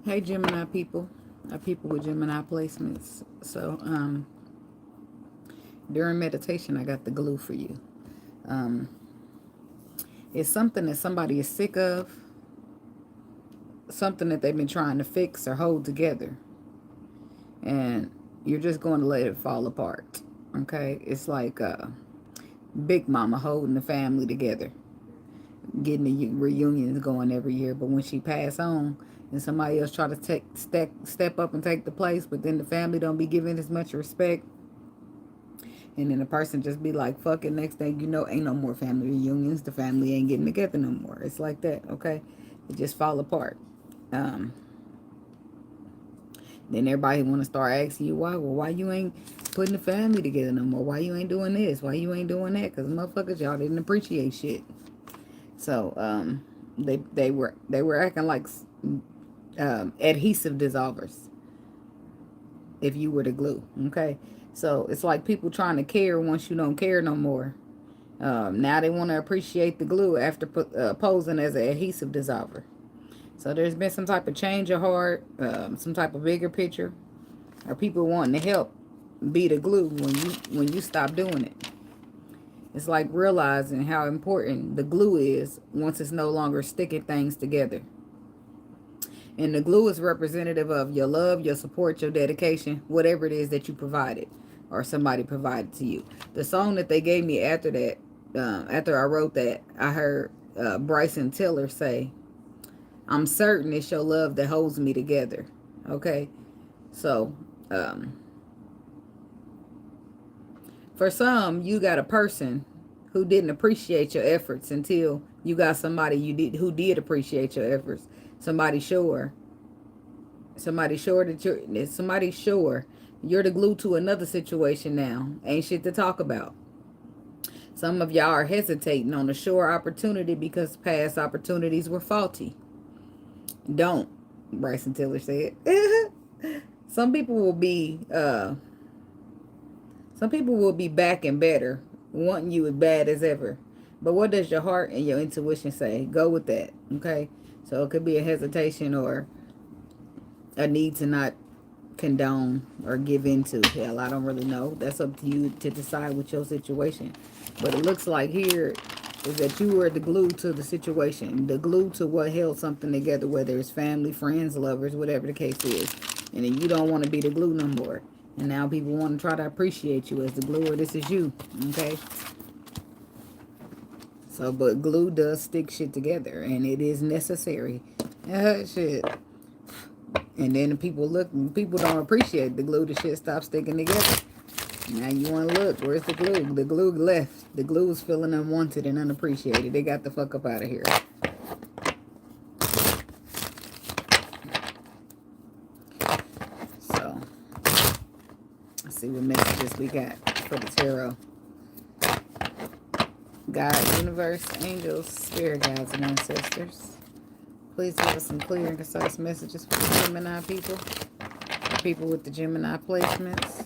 Hey Gemini people, people with Gemini placements. So during meditation, I got the glue for you. Um, it's something that somebody is sick of, something that they've been trying to fix or hold together, and you're just going to let it fall apart. Okay, it's like Big Mama holding the family together, getting the reunions going every year. But when she pass on, and somebody else try to step up and take the place, but then the family don't be given as much respect. And then the person just be like, fuck it, next thing you know, ain't no more family reunions. The family ain't getting together no more. It's like that, okay? It just fall apart. Um, then everybody want to start asking you why. Well, why you ain't putting the family together no more? Why you ain't doing this? Why you ain't doing that? Because motherfuckers, y'all didn't appreciate shit. So they were acting like adhesive dissolvers if you were the glue, okay? So it's like people trying to care once you don't care no more. Now they want to appreciate the glue after posing as an adhesive dissolver. So there's been some type of change of heart, some type of bigger picture, or people wanting to help be the glue when you stop doing it. It's like realizing how important the glue is once it's no longer sticking things together. And the glue is representative of your love, your support, your dedication, whatever it is that you provided or somebody provided to you. The song that they gave me after that, after I wrote that, I heard Bryson Tiller say, I'm certain it's your love that holds me together. Okay? So, for some, you got a person who didn't appreciate your efforts until you got somebody who did appreciate your efforts. Somebody sure you're the glue to another situation now. Ain't shit to talk about. Some of y'all are hesitating on a sure opportunity because past opportunities were faulty. Don't, Bryson Tiller said. Some people will be back and better, wanting you as bad as ever. But what does your heart and your intuition say? Go with that, okay? So it could be a hesitation or a need to not condone or give into. Hell, I don't really know. That's up to you to decide with your situation. But it looks like here is that you were the glue to the situation, the glue to what held something together, whether it's family, friends, lovers, whatever the case is. And then you don't want to be the glue no more. And now people want to try to appreciate you as the glue, or this is you, okay? So, but glue does stick shit together, and it is necessary. Shit. And then people don't appreciate the glue. The shit stops sticking together. Now you want to look. Where's the glue? The glue left. The glue is feeling unwanted and unappreciated. They got the fuck up out of here. So, let's see what messages we got for the tarot. God, universe, angels, spirit guides, and ancestors. Please give us some clear and concise messages for the Gemini people. People with the Gemini placements.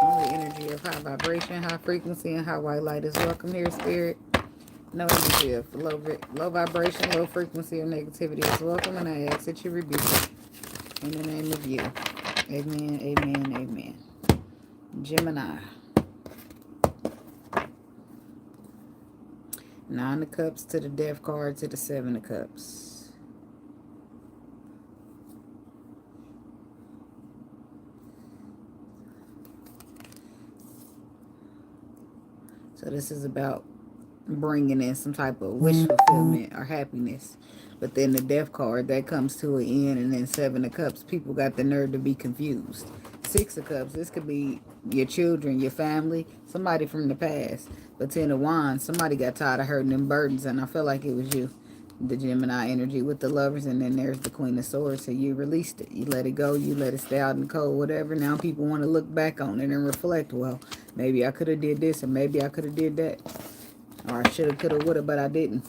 Only energy of high vibration, high frequency, and high white light is welcome here, spirit. No energy of low vibration, low frequency, or negativity is welcome, and I ask that you rebuke it. In the name of you. Amen, amen, amen. Gemini. 9 of Cups to the Death card to the 7 of Cups. So this is about bringing in some type of wish fulfillment or happiness. But then the Death card, that comes to an end. And then 7 of Cups, people got the nerve to be confused. 6 of Cups, this could be your children, your family, somebody from the past. But 10 of Wands, somebody got tired of hurting them burdens, and I feel like it was you. The Gemini energy with the Lovers, and then there's the Queen of Swords. So you released it. You let it go. You let it stay out in the cold, whatever. Now people want to look back on it and reflect. Well, maybe I could have did this, and maybe I could have did that. Or I should have, could have, would have, but I didn't.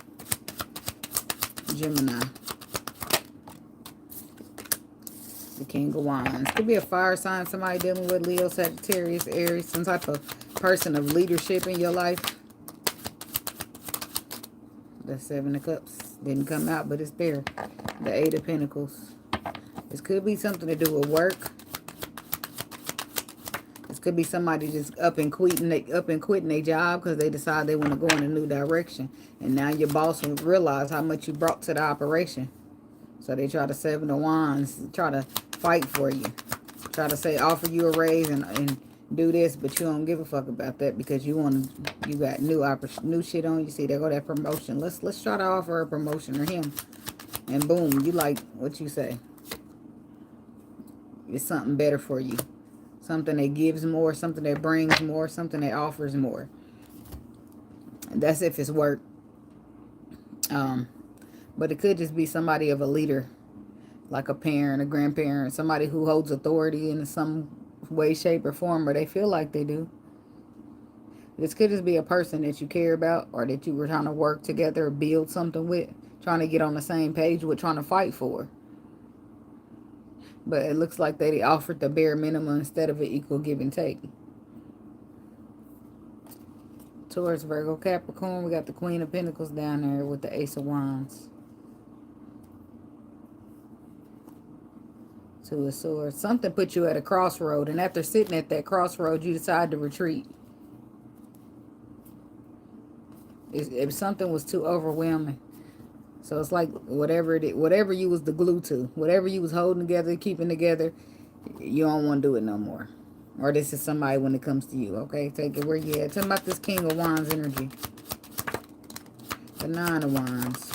Gemini. The King of Wands. Could be a fire sign, somebody dealing with Leo, Sagittarius, Aries, some type of person of leadership in your life. The Seven of Cups didn't come out, but it's there. The Eight of Pentacles. This could be something to do with work. This could be somebody just up and quitting their job because they decide they want to go in a new direction. And now your boss will realize how much you brought to the operation. So they try to Seven of Wands, try to fight for you. Try to say, offer you a raise and do this, but you don't give a fuck about that because you got new shit on you. See, there go that promotion. Let's try to offer her a promotion or him. And boom, you like what you say. It's something better for you. Something that gives more, something that brings more, something that offers more. That's if it's work. But it could just be somebody of a leader, like a parent, a grandparent, somebody who holds authority in some way, shape, or form, or they feel like they do. This could just be a person that you care about or that you were trying to work together or build something with, trying to get on the same page with, trying to fight for. But it looks like they offered the bare minimum instead of an equal give and take. Taurus, Virgo, Capricorn, we got the Queen of Pentacles down there with the Ace of Wands. Two of Swords. Something put you at a crossroad, and after sitting at that crossroad, you decide to retreat. If something was too overwhelming. So it's like whatever you was the glue to, whatever you was holding together, keeping together, you don't want to do it no more. Or this is somebody when it comes to you, okay? Take it where you at. Tell me about this King of Wands energy. The Nine of Wands.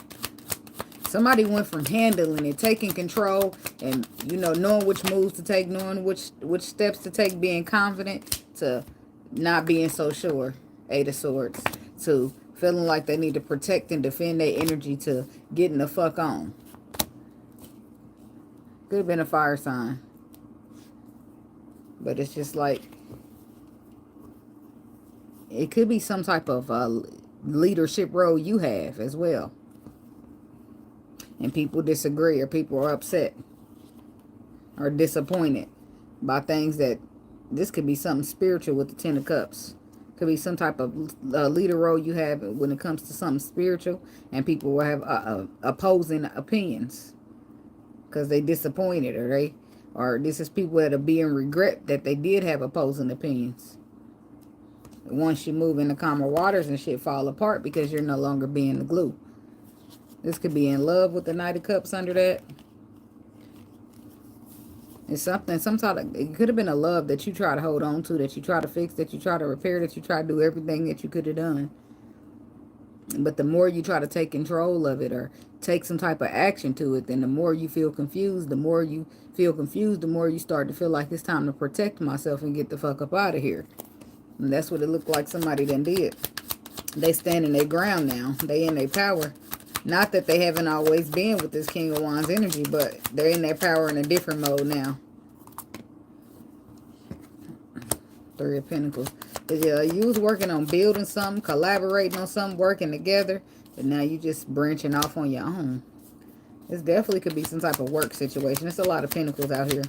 Somebody went from handling it, taking control, and, you know, knowing which moves to take, knowing which steps to take, being confident, to not being so sure. Eight of Swords. To feeling like they need to protect and defend their energy, to getting the fuck on. Could have been a fire sign. But it's just like, it could be some type of leadership role you have as well. And people disagree, or people are upset or disappointed by things that, this could be something spiritual with the Ten of Cups. Could be some type of leader role you have when it comes to something spiritual, and people will have opposing opinions because they disappointed, or this is people that are being regret that they did have opposing opinions. Once you move into calmer waters and shit fall apart because you're no longer being the glue. This could be in love with the Knight of Cups under that. It's something, it could have been a love that you try to hold on to, that you try to fix, that you try to repair, that you try to do everything that you could have done. But the more you try to take control of it or take some type of action to it, then the more you feel confused. The more you feel confused, the more you start to feel like it's time to protect myself and get the fuck up out of here. And that's what it looked like somebody done did. They standing their ground now. They in their power. Not that they haven't always been with this King of Wands energy, but they're in their power in a different mode now. Three of Pentacles. You was working on building something, collaborating on something, working together, but now you just branching off on your own. This definitely could be some type of work situation. There's a lot of Pentacles out here.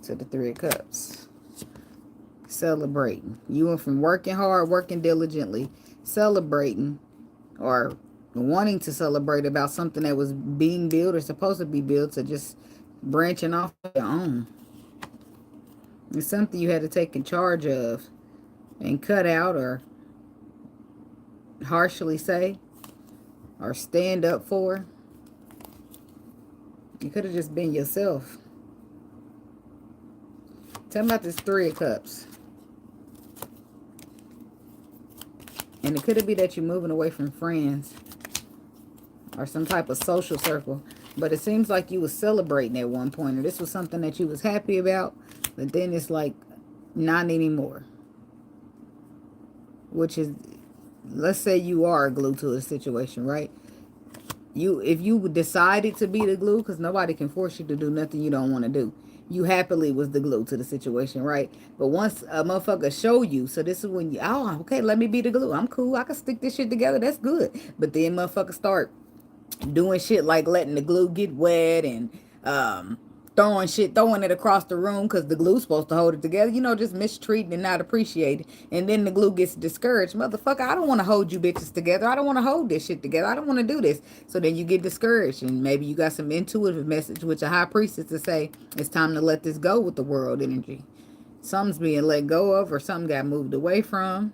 To the Three of Cups. Celebrating. You went from working hard, working diligently, celebrating, or wanting to celebrate about something that was being built or supposed to be built, to just branching off on your own. It's something you had to take in charge of and cut out, or harshly say, or stand up for. You could have just been yourself. Tell me about this Three of Cups. And it could be that you're moving away from friends or some type of social circle. But it seems like you was celebrating at one point, or this was something that you was happy about, but then it's like not anymore. Which is, let's say you are a glue to a situation, right? If you decided to be the glue, because nobody can force you to do nothing you don't want to do. You happily was the glue to the situation, right? But once a motherfucker show you, so this is when you, oh, okay, let me be the glue. I'm cool. I can stick this shit together. That's good. But then motherfuckers start doing shit like letting the glue get wet and throwing it across the room because the glue's supposed to hold it together. You know, just mistreating and not appreciated. And then the glue gets discouraged. Motherfucker, I don't want to hold you bitches together. I don't want to hold this shit together. I don't want to do this. So then you get discouraged. And maybe you got some intuitive message with your high priestess to say, it's time to let this go with the world energy. Something's being let go of or something got moved away from.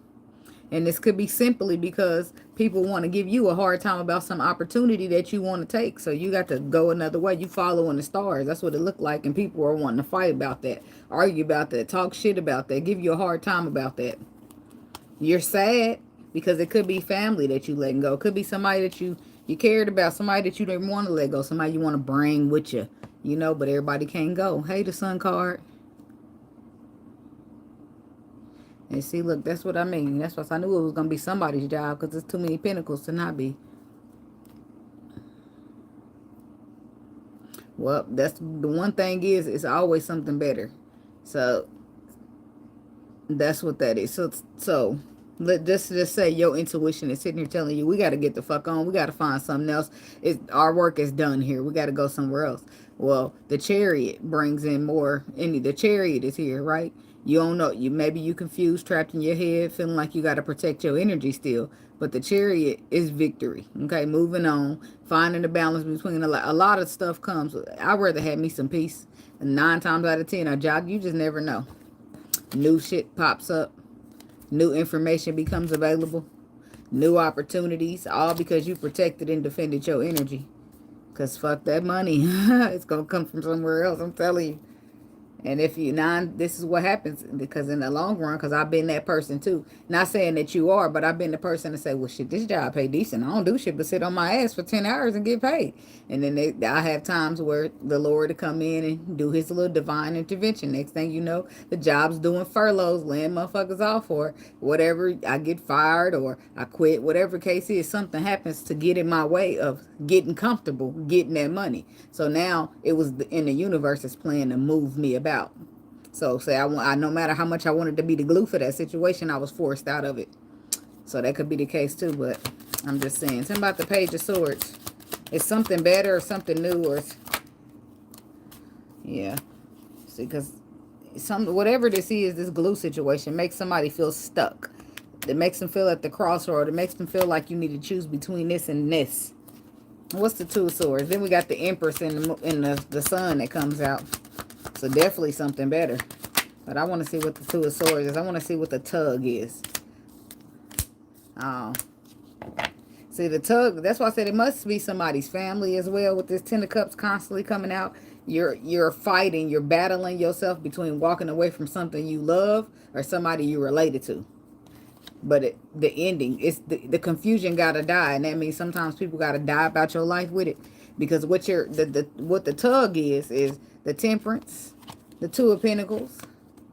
And this could be simply because people want to give you a hard time about some opportunity that you want to take. So you got to go another way. You following the stars. That's what it looked like. And people are wanting to fight about that, argue about that, talk shit about that, give you a hard time about that. You're sad because it could be family that you letting go. It could be somebody that you cared about, somebody that you didn't want to let go, somebody you want to bring with you. You know, but everybody can't go. Hey, the sun card. And see, look, that's what I mean. That's why I knew it was going to be somebody's job because there's too many pentacles to not be. Well, that's the one thing is, it's always something better. So, that's what that is. So let's just say your intuition is sitting here telling you, we got to get the fuck on. We got to find something else. Our work is done here. We got to go somewhere else. Well, the chariot brings in more. The chariot is here, right? You don't know. Maybe you confused, trapped in your head, feeling like you got to protect your energy still. But the chariot is victory. Okay, moving on, finding the balance between a lot of stuff comes. I'd rather have me some peace. And 9 times out of 10, a job, you just never know. New shit pops up. New information becomes available. New opportunities. All because you protected and defended your energy. Because fuck that money. It's going to come from somewhere else. I'm telling you. And if you this is what happens, because in the long run, because I've been that person too. Not saying that you are, but I've been the person to say, well, shit, this job pay decent. I don't do shit but sit on my ass for 10 hours and get paid. And then I have times where the Lord to come in and do his little divine intervention. Next thing you know, the job's doing furloughs, laying motherfuckers off, or whatever. I get fired or I quit, whatever case is, something happens to get in my way of getting comfortable, getting that money. So now it was in the universe's plan to move me about. So say I no matter how much I wanted to be the glue for that situation, I was forced out of it. So that could be the case too, but I'm just saying. Something about the Page of Swords. It's something better or something new, or yeah. See, because whatever this is, this glue situation makes somebody feel stuck. It makes them feel at the crossroad. It makes them feel like you need to choose between this and this. What's the Two of Swords? Then we got the Empress and the Sun that comes out. So definitely something better. But I want to see what the Two of Swords is. I want to see what the tug is. Oh. See, the tug, that's why I said it must be somebody's family as well, with this Ten of Cups constantly coming out. You're fighting, you're battling yourself between walking away from something you love or somebody you're related to. But the ending, it's the confusion gotta die. And that means sometimes people gotta die about your life with it. Because what the tug is the Temperance, the Two of Pentacles,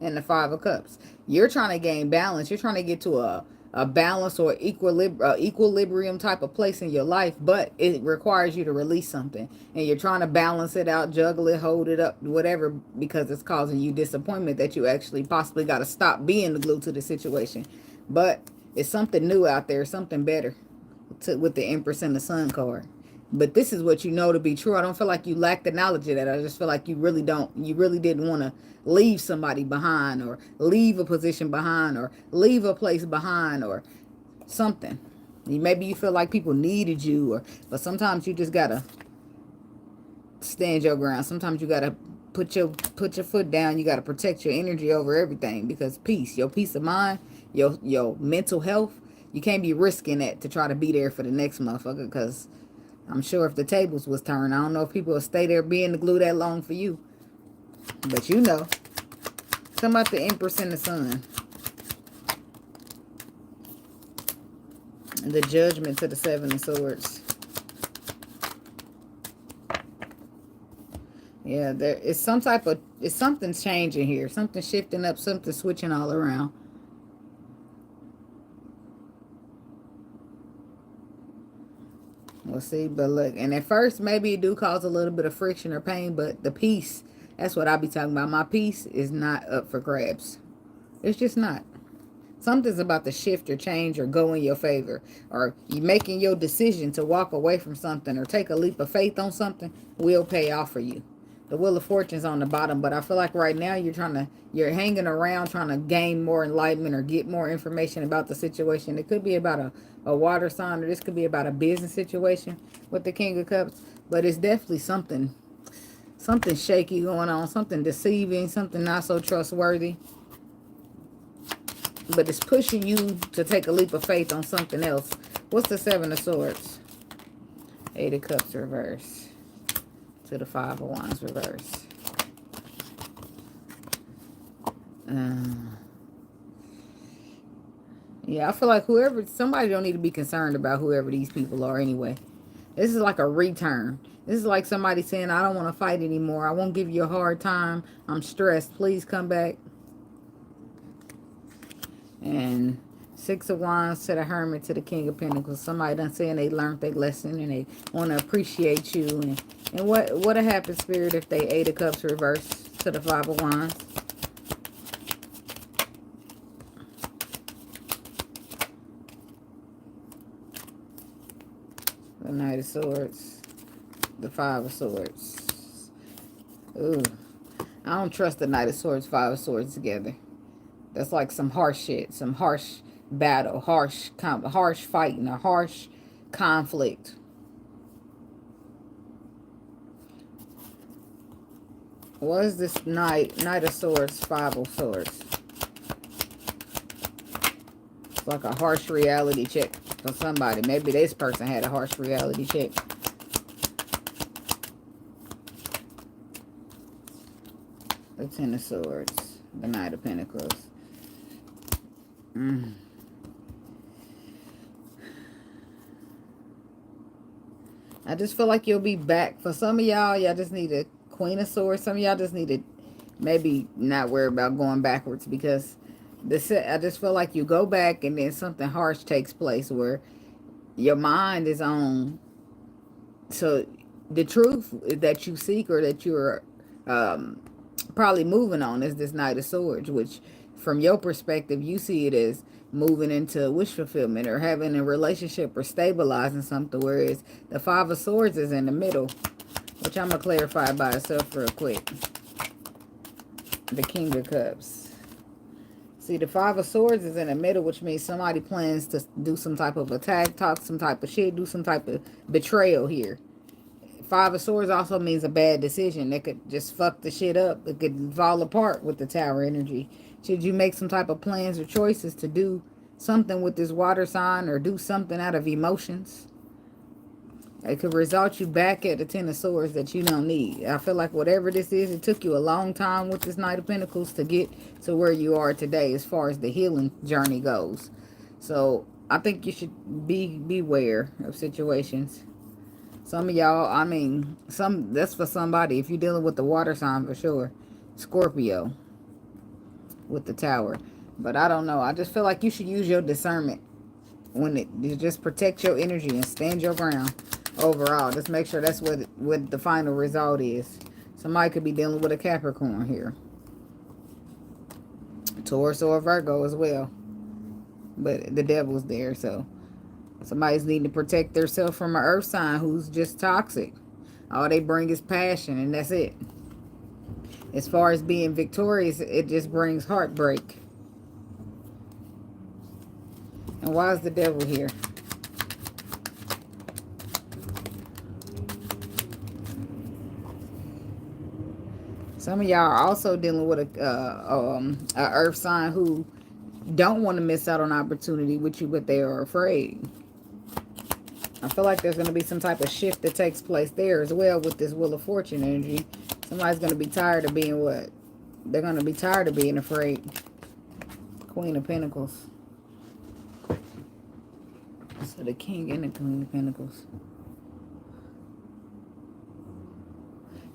and the Five of Cups. You're trying to gain balance. You're trying to get to a balance or equilibrium type of place in your life, but it requires you to release something. And you're trying to balance it out, juggle it, hold it up, whatever, because it's causing you disappointment that you actually possibly got to stop being the glue to the situation. But it's something new out there, something better with the Empress and the Sun card. But this is what you know to be true. I don't feel like you lack the knowledge of that. I just feel like you really didn't want to leave somebody behind, or leave a position behind, or leave a place behind, or something. Maybe you feel like people needed you, but sometimes you just got to stand your ground. Sometimes you got to put your foot down. You got to protect your energy over everything, because your peace of mind, your mental health, you can't be risking that to try to be there for the next motherfucker, because I'm sure if the tables was turned, I don't know if people will stay there being the glue that long for you. But you know. Something about the Empress and the Sun. And the Judgment to the Seven of Swords. Yeah, it's something's changing here. Something's shifting up, something switching all around. We'll see, but look, and at first, maybe it do cause a little bit of friction or pain, but the peace, that's what I be talking about. My peace is not up for grabs. It's just not. Something's about to shift or change or go in your favor, or you making your decision to walk away from something or take a leap of faith on something will pay off for you. The Wheel of Fortune's on the bottom, but I feel like right now you're hanging around trying to gain more enlightenment or get more information about the situation. It could be about a water sign, or this could be about a business situation with the King of Cups. But it's definitely something shaky going on, something deceiving, something not so trustworthy. But it's pushing you to take a leap of faith on something else. What's the Seven of Swords? Eight of Cups reverse to the Five of Wands reverse. Yeah, I feel like somebody don't need to be concerned about whoever these people are anyway. This is like a return. This is like somebody saying, I don't want to fight anymore. I won't give you a hard time. I'm stressed. Please come back. And Six of Wands to the Hermit to the King of Pentacles. Somebody done saying they learned their lesson and they want to appreciate you. And what happened, Spirit, if they Eight of Cups reversed to the Five of Wands? The Knight of Swords. The Five of Swords. Ooh. I don't trust the Knight of Swords, Five of Swords together. That's like some harsh shit. Some harsh battle. Harsh fighting. A harsh conflict. What is this Knight of Swords, Five of Swords? It's like a harsh reality check for somebody. Maybe this person had a harsh reality check. The Ten of Swords. The Knight of Pentacles. I just feel like you'll be back. For some of y'all just need a Queen of Swords. Some of y'all just need to maybe not worry about going backwards, because I just feel like you go back and then something harsh takes place where your mind is on. So the truth that you seek or that you're probably moving on is this Knight of Swords, which from your perspective, you see it as moving into wish fulfillment or having a relationship or stabilizing something, whereas the Five of Swords is in the middle, which I'm going to clarify by itself real quick. The King of Cups. See, the Five of Swords is in the middle, which means somebody plans to do some type of attack, talk some type of shit, do some type of betrayal here. Five of Swords also means a bad decision. That could just fuck the shit up. It could fall apart with the Tower energy. Should you make some type of plans or choices to do something with this water sign or do something out of emotions, it could result you back at the Ten of Swords that you don't need. I feel like whatever this is, it took you a long time with this Knight of Pentacles to get to where you are today as far as the healing journey goes. So I think you should beware of situations. Some of y'all, I mean, that's for somebody. If you're dealing with the water sign, for sure. Scorpio with the Tower. But I don't know. I just feel like you should use your discernment you just protect your energy and stand your ground overall. Just make sure that's what the final result is. Somebody could be dealing with a Capricorn here. Taurus or Virgo as well. But the devil's there, so somebody's needing to protect themselves from an earth sign who's just toxic. All they bring is passion, and that's it. As far as being victorious, it just brings heartbreak. And why is the devil here? Some of y'all are also dealing with a earth sign who don't want to miss out on opportunity with you, but they are afraid. I feel like there's going to be some type of shift that takes place there as well with this Wheel of Fortune energy. Somebody's going to be tired of being what? They're going to be tired of being afraid. Queen of Pentacles. So the King and the Queen of Pentacles.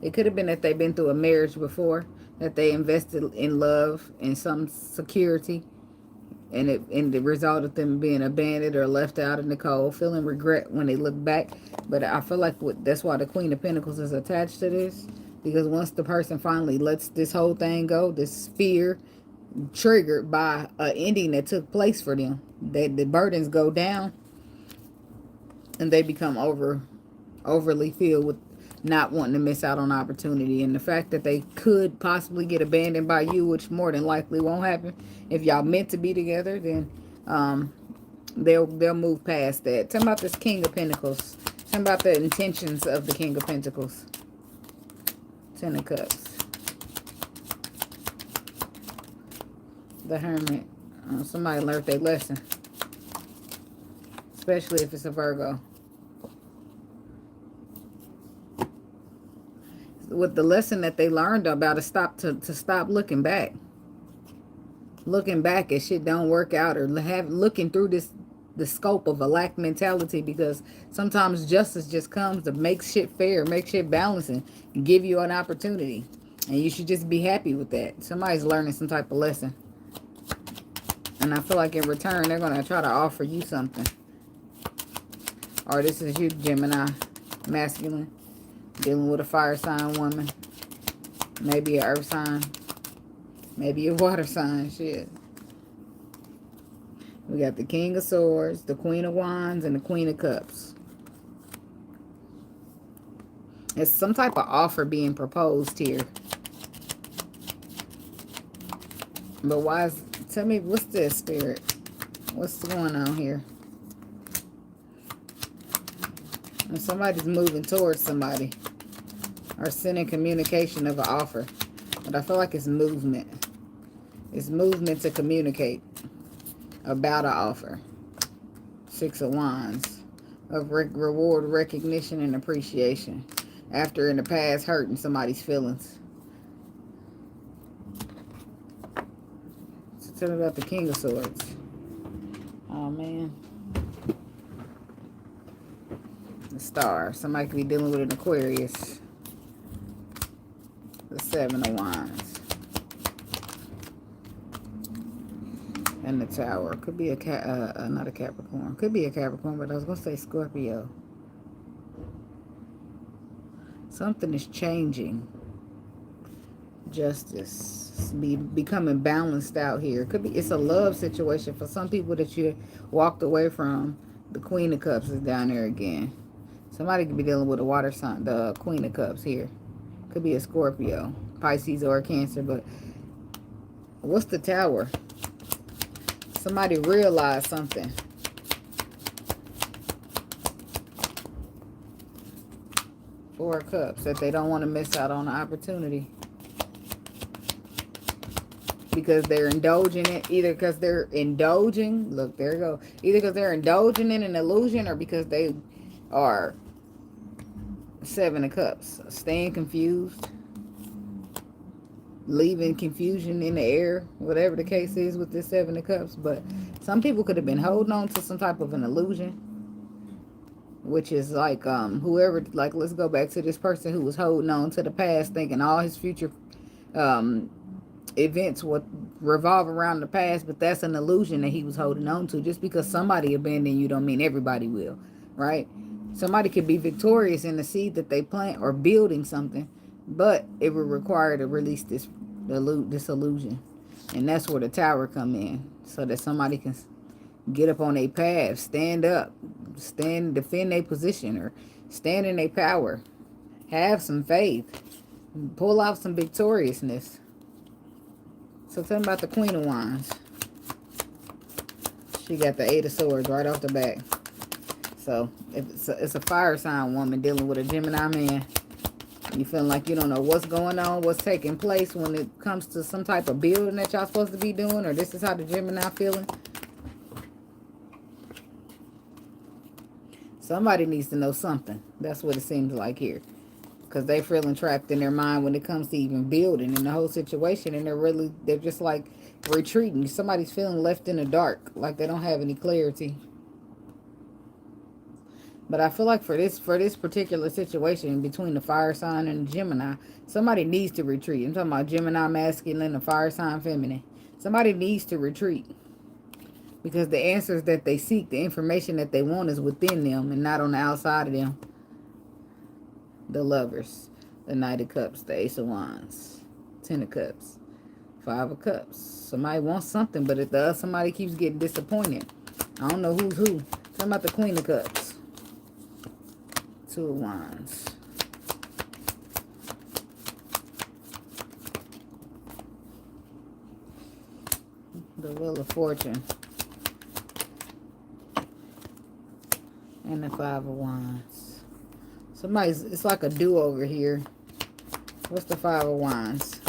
It could have been that they've been through a marriage before, that they invested in love and some security, and the result of them being abandoned or left out in the cold, feeling regret when they look back. But I feel like that's why the Queen of Pentacles is attached to this, because once the person finally lets this whole thing go, this fear triggered by an ending that took place for them, the burdens go down and they become overly filled with not wanting to miss out on opportunity. And the fact that they could possibly get abandoned by you, which more than likely won't happen. If y'all meant to be together, then they'll move past that. Tell me about this King of Pentacles. Tell me about the intentions of the King of Pentacles. Ten of Cups. The Hermit. Somebody learned their lesson. Especially if it's a Virgo. With the lesson that they learned about is to stop looking back. Looking back at shit don't work out, or looking through the scope of a lack mentality, because sometimes justice just comes to make shit fair, make shit balancing, and give you an opportunity. And you should just be happy with that. Somebody's learning some type of lesson. And I feel like in return, they're going to try to offer you something. Or this is you, Gemini, masculine, dealing with a fire sign woman. Maybe an earth sign. Maybe a water sign, shit. We got the King of Swords, the Queen of Wands, and the Queen of Cups. It's some type of offer being proposed here. But why is... Tell me, what's this, Spirit? What's going on here? And somebody's moving towards somebody. Or sending communication of an offer. But I feel like it's movement. It's movement to communicate about an offer. Six of Wands. Of reward, recognition, and appreciation. After in the past hurting somebody's feelings. So tell me about the King of Swords. Oh, man. The Star. Somebody could be dealing with an Aquarius. The Seven of Wands. And the Tower. Could be not a Capricorn. Could be a Capricorn, but I was going to say Scorpio. Something is changing. Justice. Becoming balanced out here. Could be, it's a love situation for some people that you walked away from. The Queen of Cups is down there again. Somebody could be dealing with a water sign. The Queen of Cups here. Could be a Scorpio, Pisces, or a Cancer. But what's the Tower? Somebody realized something. Four of Cups. That they don't want to miss out on the opportunity. Because they're indulging it. Either because they're indulging. Look, there you go. Either because they're indulging in an illusion. Or because they are Seven of Cups. Staying confused. Leaving confusion in the air. Whatever the case is with this Seven of Cups. But some people could have been holding on to some type of an illusion. Which is like whoever, like let's go back to this person who was holding on to the past. Thinking all his future events would revolve around the past. But that's an illusion that he was holding on to. Just because somebody abandoned you don't mean everybody will. Right? Somebody could be victorious in the seed that they plant or building something, but it would require to release this illusion. And that's where the Tower come in, so that somebody can get up on their path, stand up, defend their position, or stand in their power, have some faith, pull out some victoriousness. So tell me about the Queen of Wands. She got the Eight of Swords right off the bat. So, if it's a fire sign woman dealing with a Gemini man. You feeling like you don't know what's going on, what's taking place when it comes to some type of building that y'all supposed to be doing, or this is how the Gemini feeling. Somebody needs to know something. That's what it seems like here. Because they're feeling trapped in their mind when it comes to even building and the whole situation. And they're just like retreating. Somebody's feeling left in the dark. Like they don't have any clarity. But I feel like for this particular situation between the fire sign and the Gemini, somebody needs to retreat. I'm talking about Gemini masculine and fire sign feminine. Somebody needs to retreat. Because the answers that they seek, the information that they want is within them and not on the outside of them. The Lovers, the Knight of Cups, the Ace of Wands, Ten of Cups, Five of Cups. Somebody wants something, but if the other somebody keeps getting disappointed. I don't know who's who. Talking about the Queen of Cups. Two of Wands. The Wheel of Fortune. And the Five of Wands. Somebody's, it's like a do-over here. What's the Five of Wands?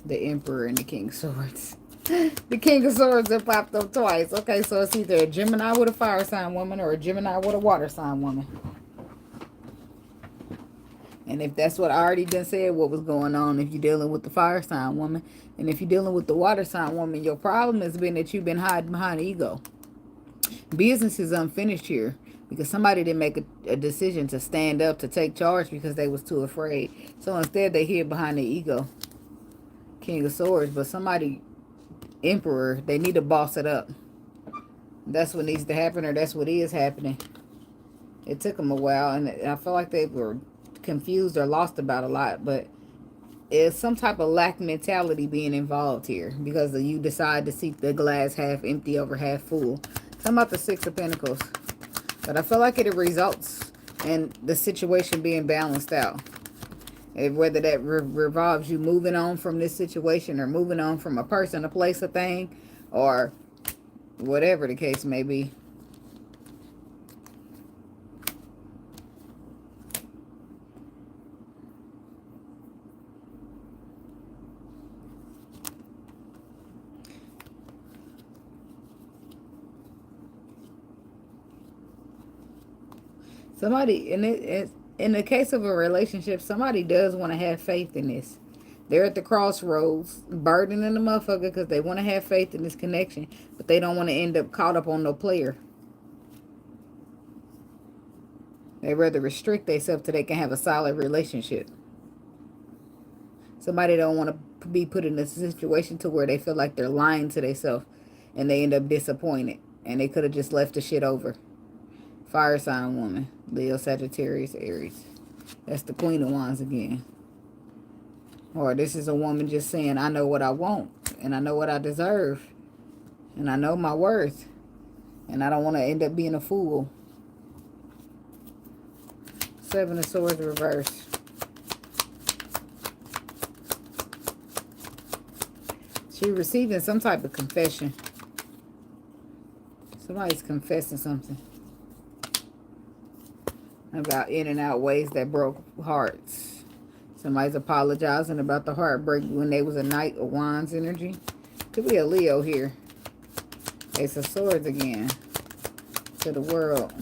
The Emperor and the King of Swords. The King of Swords that popped up twice. Okay, so it's either a Gemini with a fire sign woman or a Gemini with a water sign woman. And if that's what I already done said, what was going on if you're dealing with the fire sign woman. And if you're dealing with the water sign woman, your problem has been that you've been hiding behind ego. Business is unfinished here because somebody didn't make a decision to stand up, to take charge because they was too afraid. So instead they hid behind the ego. King of Swords, but somebody, Emperor, they need to boss it up. That's what needs to happen, or that's what is happening. It took them a while, and I feel like they were confused or lost about a lot, but it's some type of lack mentality being involved here because you decide to see the glass half empty over half full. Talking about the Six of Pentacles, but I feel like it results in the situation being balanced out. Whether that revolves you moving on from this situation or moving on from a person, a place, a thing, or whatever the case may be. Somebody, in the case of a relationship, somebody does want to have faith in this. They're at the crossroads, burdening the motherfucker because they want to have faith in this connection, but they don't want to end up caught up on no player. They rather restrict themselves so they can have a solid relationship. Somebody don't want to be put in a situation to where they feel like they're lying to themselves and they end up disappointed and they could have just left the shit over. Fire sign woman. Leo, Sagittarius, Aries. That's the Queen of Wands again. Or this is a woman just saying, I know what I want. And I know what I deserve. And I know my worth. And I don't want to end up being a fool. Seven of Swords reverse. She's receiving some type of confession. Somebody's confessing something about in and out ways that broke hearts. Somebody's apologizing about the heartbreak when they was a Knight of Wands energy. Could be a Leo here. Ace of Swords again. To the World.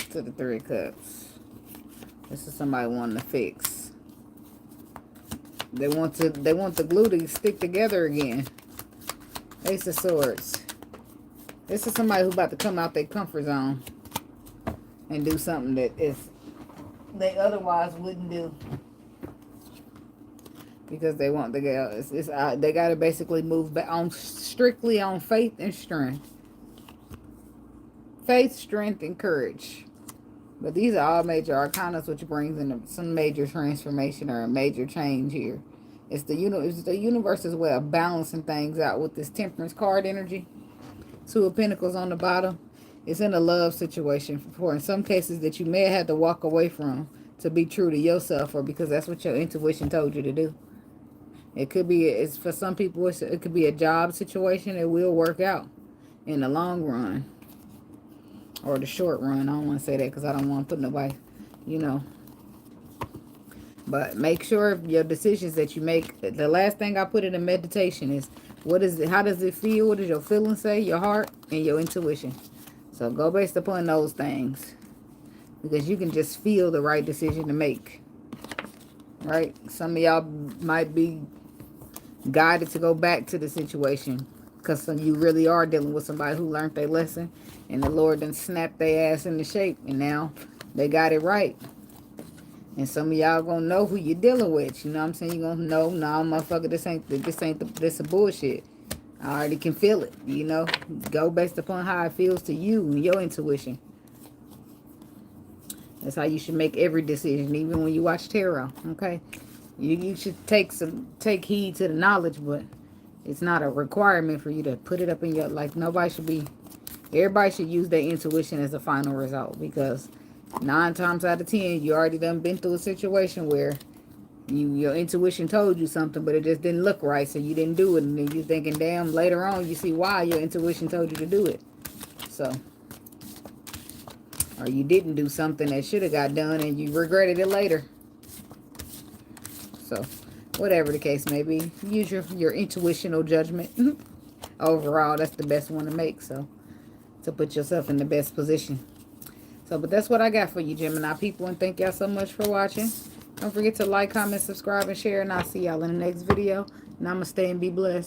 To the Three of Cups. This is somebody wanting to fix. They want the glue to stick together again. Ace of Swords. This is somebody who's about to come out their comfort zone and do something that they otherwise wouldn't do. Because they want the girl. They got to basically move back on strictly on faith and strength. Faith, strength, and courage. But these are all major arcanas, which brings in some major transformation or a major change here. It's the universe's way of balancing things out with this Temperance card energy. Two of Pentacles on the bottom. It's in a love situation for in some cases that you may have had to walk away from to be true to yourself or because that's what your intuition told you to do. It could be, it's for some people, it could be a job situation. It will work out in the long run or the short run. I don't want to say that because I don't want to put nobody, you know. But make sure your decisions that you make, the last thing I put in a meditation is, what is it? How does it feel? What does your feelings say? Your heart and your intuition. So go based upon those things. Because you can just feel the right decision to make. Right? Some of y'all might be guided to go back to the situation. Because you really are dealing with somebody who learned their lesson. And the Lord done snapped their ass into shape. And now they got it right. And some of y'all gonna know who you're dealing with. You know what I'm saying? You're gonna know, nah, motherfucker, this a bullshit. I already can feel it, you know. Go based upon how it feels to you and your intuition. That's how you should make every decision, even when you watch tarot, okay? You should take heed to the knowledge, but it's not a requirement for you to put it up in your, like, everybody should use their intuition as a final result, because 9 times out of 10, you already done been through a situation where Your intuition told you something, but it just didn't look right, so you didn't do it. And then you're thinking, damn, later on you see why your intuition told you to do it. So, or you didn't do something that should have got done and you regretted it later. So, whatever the case may be, use your intuitional judgment. Overall, that's the best one to make. So, to put yourself in the best position. So, but that's what I got for you, Gemini people. And thank y'all so much for watching. Don't forget to like, comment, subscribe, and share. And I'll see y'all in the next video. Namaste and be blessed.